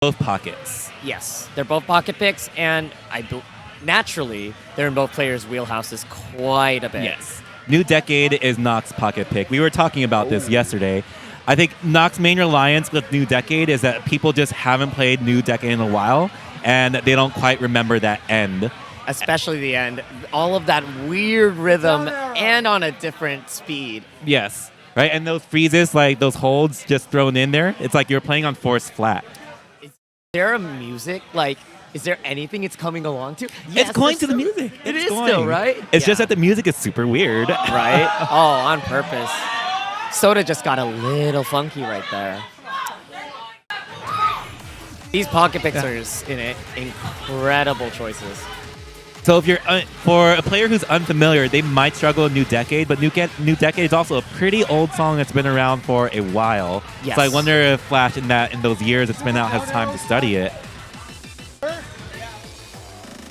Both pockets. Yes, they're both pocket picks, and naturally, they're in both players' wheelhouses quite a bit. Yes. New Decade is Nock's pocket pick. We were talking about this yesterday. I think Nock's main reliance with New Decade is that people just haven't played New Decade in a while, and they don't quite remember that end. Especially the end. All of that weird rhythm and on a different speed. Yes. Right? And those freezes, like those holds just thrown in there, it's like you're playing on force flat. Is there a music? Like, is there anything it's coming along to? Yes, it's going to the music. It it's is going. still, right? It's just that the music is super weird. Right? Oh, on purpose. Soda just got a little funky right there. These pocket picks are in it, incredible choices. So if you're for a player who's unfamiliar, they might struggle with New Decade, but New Decade is also a pretty old song that's been around for a while. Yes. So I wonder if Flash in those years it's been out has time to study it.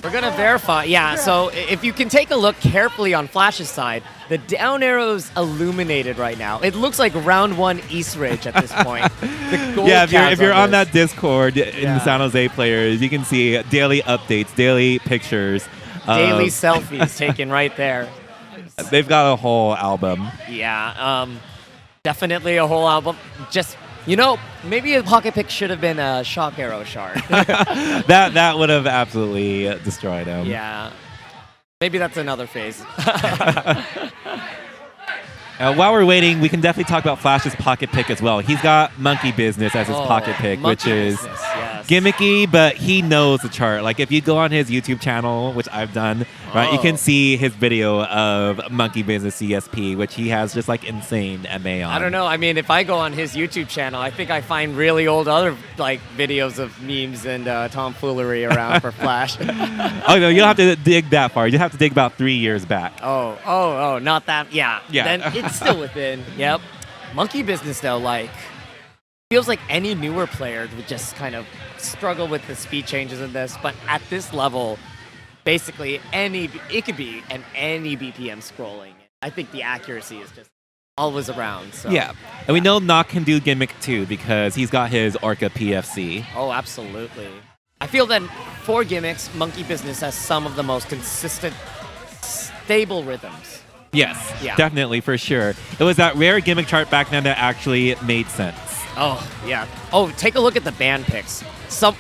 We're gonna verify. Yeah, so if you can take a look carefully on Flash's side, the down arrow's illuminated right now. It looks like round 1 East Ridge at this point. The gold If you're on this. that Discord in the San Jose players, you can see daily updates, daily pictures. Daily selfies taken right there. They've got a whole album. Yeah, definitely a whole album. Just, maybe a pocket pick should have been a shock arrow shard. that would have absolutely destroyed him. Yeah. Maybe that's another phase. While we're waiting, we can definitely talk about Flash's pocket pick as well. He's got Monkey Business as his pocket pick, which is gimmicky, but he knows the chart. Like if you go on his YouTube channel, which I've done, right, you can see his video of Monkey Business CSP, which he has just like insane MA on. I don't know. I mean, if I go on his YouTube channel, I think I find really old other videos of memes and tomfoolery around for Flash. Oh no, you don't have to dig that far. You have to dig about 3 years back. Oh, not that. Yeah. Then it's still within. Yep. Monkey Business though, feels like any newer player would just kind of struggle with the speed changes in this, but at this level, basically it could be any BPM scrolling. I think the accuracy is just always around. So. Yeah, and we know Nock can do gimmick too because he's got his Orca PFC. Oh, absolutely. I feel that for gimmicks, Monkey Business has some of the most consistent, stable rhythms. Yes, definitely, for sure. It was that rare gimmick chart back then that actually made sense. Oh, yeah. Oh, take a look at the band picks. Some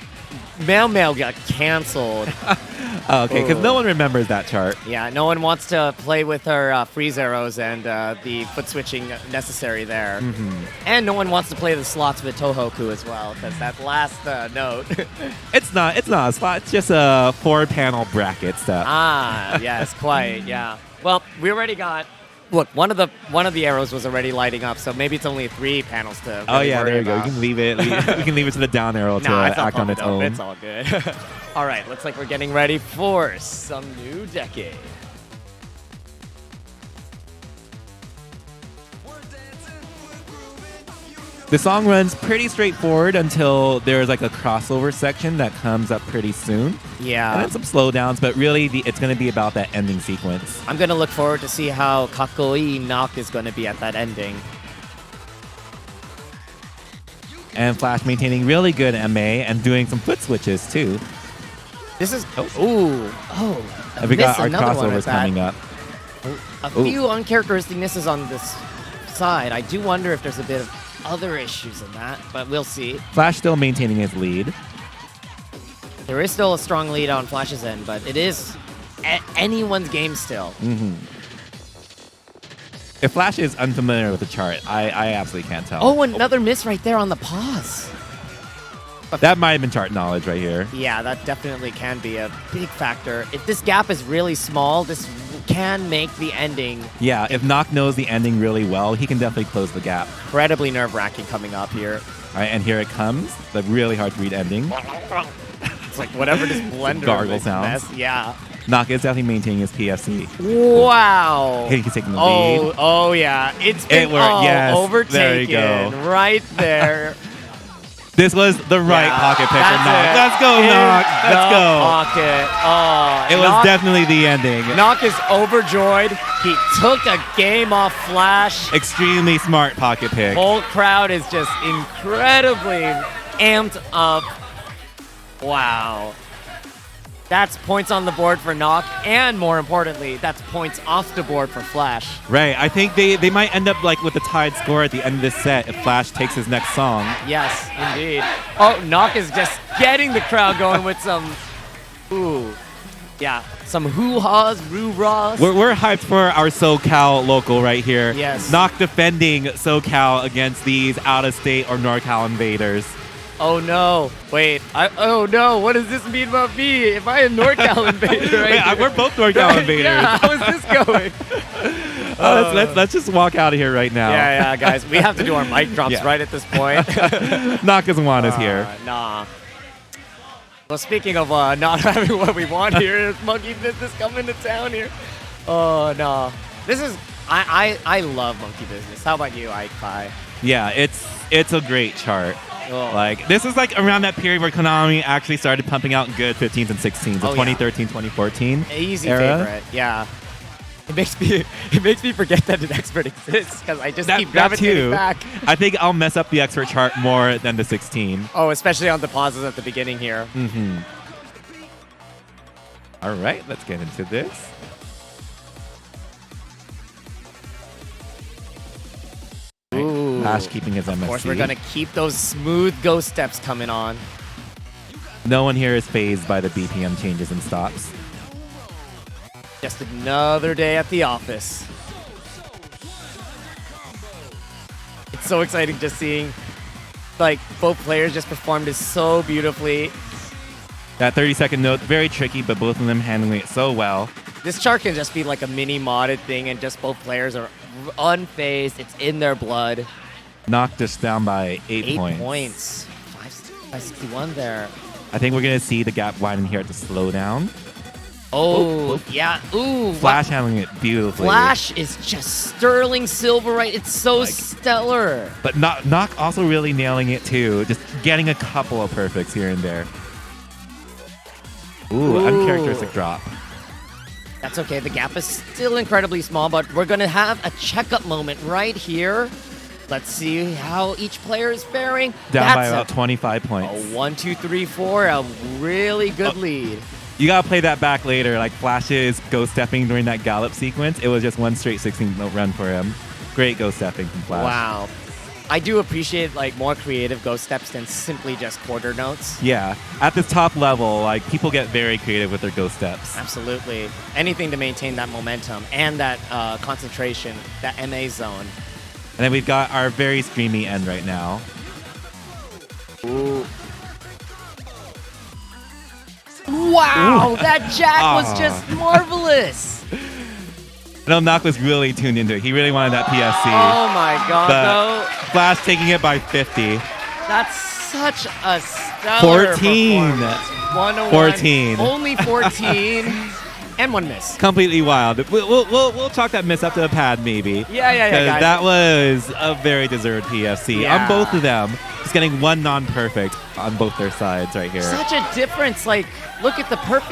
Mail got canceled. Okay, because no one remembers that chart. Yeah, no one wants to play with her freeze arrows and the foot switching necessary there. Mm-hmm. And no one wants to play the slots with Tohoku as well, because that last note. It's not a slot. It's just a 4-panel bracket stuff. Yes, quite, yeah. Well, we already got. Look, one of the arrows was already lighting up, so maybe it's only 3 panels to. Really there you go. You can leave it. We can leave it to the down arrow to act on its own. It's all good. All right, looks like we're getting ready for some New Decade. The song runs pretty straightforward until there's like a crossover section that comes up pretty soon. Yeah. And then some slowdowns, but really it's going to be about that ending sequence. I'm going to look forward to see how kakoi Nock is going to be at that ending. And Flash maintaining really good MA and doing some foot switches too. This is... And we got our crossovers coming up. A few uncharacteristicnesses on this side. I do wonder if there's a bit of other issues in that, but we'll see. Flash still maintaining his lead. There is still a strong lead on Flash's end, but it is anyone's game still. Mm-hmm. If Flash is unfamiliar with the chart, I absolutely can't tell. Oh, another miss right there on the pause. But that might have been chart knowledge right here. Yeah, that definitely can be a big factor. If this gap is really small, this can make the ending. Yeah, if Nock knows the ending really well, he can definitely close the gap. Incredibly nerve-wracking coming up here. All right, and here it comes. The really hard to read ending. It's like whatever this blender gargle sounds. Mess. Yeah. Nock is definitely maintaining his PFC. Wow. He's taking the lead. Oh yeah. It's been overtaken. There you go. Right there. This was the right pocket pick for Nock. Let's go, Nock. Let's go. Pocket. Oh, it was definitely the ending. Nock is overjoyed. He took a game off Flash. Extremely smart pocket pick. Whole crowd is just incredibly amped up. Wow. That's points on the board for Nock, and more importantly, that's points off the board for Flash. Right. I think they might end up like with a tied score at the end of this set if Flash takes his next song. Yes, indeed. Oh, Nock is just getting the crowd going with some, some hoo-haws, roo-rahs. We're hyped for our SoCal local right here. Yes. Nock defending SoCal against these out-of-state or NorCal invaders. Oh no! Wait. Oh no! What does this mean about me? Am I a NorCal invader? We're both NorCal invaders. Yeah. How is this going? Let's just walk out of here right now. Yeah, guys. We have to do our mic drops right at this point. Nock doesn't want us here. Nah. Well, speaking of not having what we want here, there's Monkey Business coming to town here. Oh no! This is I love Monkey Business. How about you, Ike Pie? Yeah, it's a great chart. Oh. Like, this is like around that period where Konami actually started pumping out good 15s and 16s, the 2013, 2014 easy era. favorite, yeah. It makes me forget that an expert exists because I just keep gravitating back. I think I'll mess up the expert chart more than the 16. Oh, especially on the pauses at the beginning here. Mm-hmm. All right, let's get into this. Flash keeping his MSC. Of course, we're going to keep those smooth ghost steps coming on. No one here is phased by the BPM changes and stops. Just another day at the office. It's so exciting just seeing like both players just performed this so beautifully. That 30-second note, very tricky, but both of them handling it so well. This chart can just be like a mini modded thing and just both players are unfazed. It's in their blood. Knocked us down by 8 points. 8 points. 561 there. I think we're going to see the gap widen here at the slowdown. Oh, yeah. Ooh. Flash handling it beautifully. Flash is just sterling silver, right? It's so stellar. But Nock also really nailing it too. Just getting a couple of perfects here and there. Ooh, uncharacteristic drop. That's okay. The gap is still incredibly small, but we're going to have a checkup moment right here. Let's see how each player is faring. Down by about 25 points. 1, 2, 3, 4. A really good lead. You got to play that back later. Like Flash's ghost stepping during that gallop sequence. It was just one straight 16-note run for him. Great ghost stepping from Flash. Wow. I do appreciate like more creative ghost steps than simply just quarter notes. Yeah. At this top level, like people get very creative with their ghost steps. Absolutely. Anything to maintain that momentum and that concentration, that MA zone. And then we've got our very streamy end right now. Ooh. Wow, that jack was just marvelous. I know Nock was really tuned into it. He really wanted that PSC. Oh my god, though. Flash taking it by 50. That's such a stellar 14. performance. 101. 14. Only 14. And one miss. Completely wild. We'll chalk that miss up to a pad, maybe. Yeah, guys. That was a very deserved PFC Yeah. on both of them. Just getting one non-perfect on both their sides right here. Such a difference. Like, look at the perfect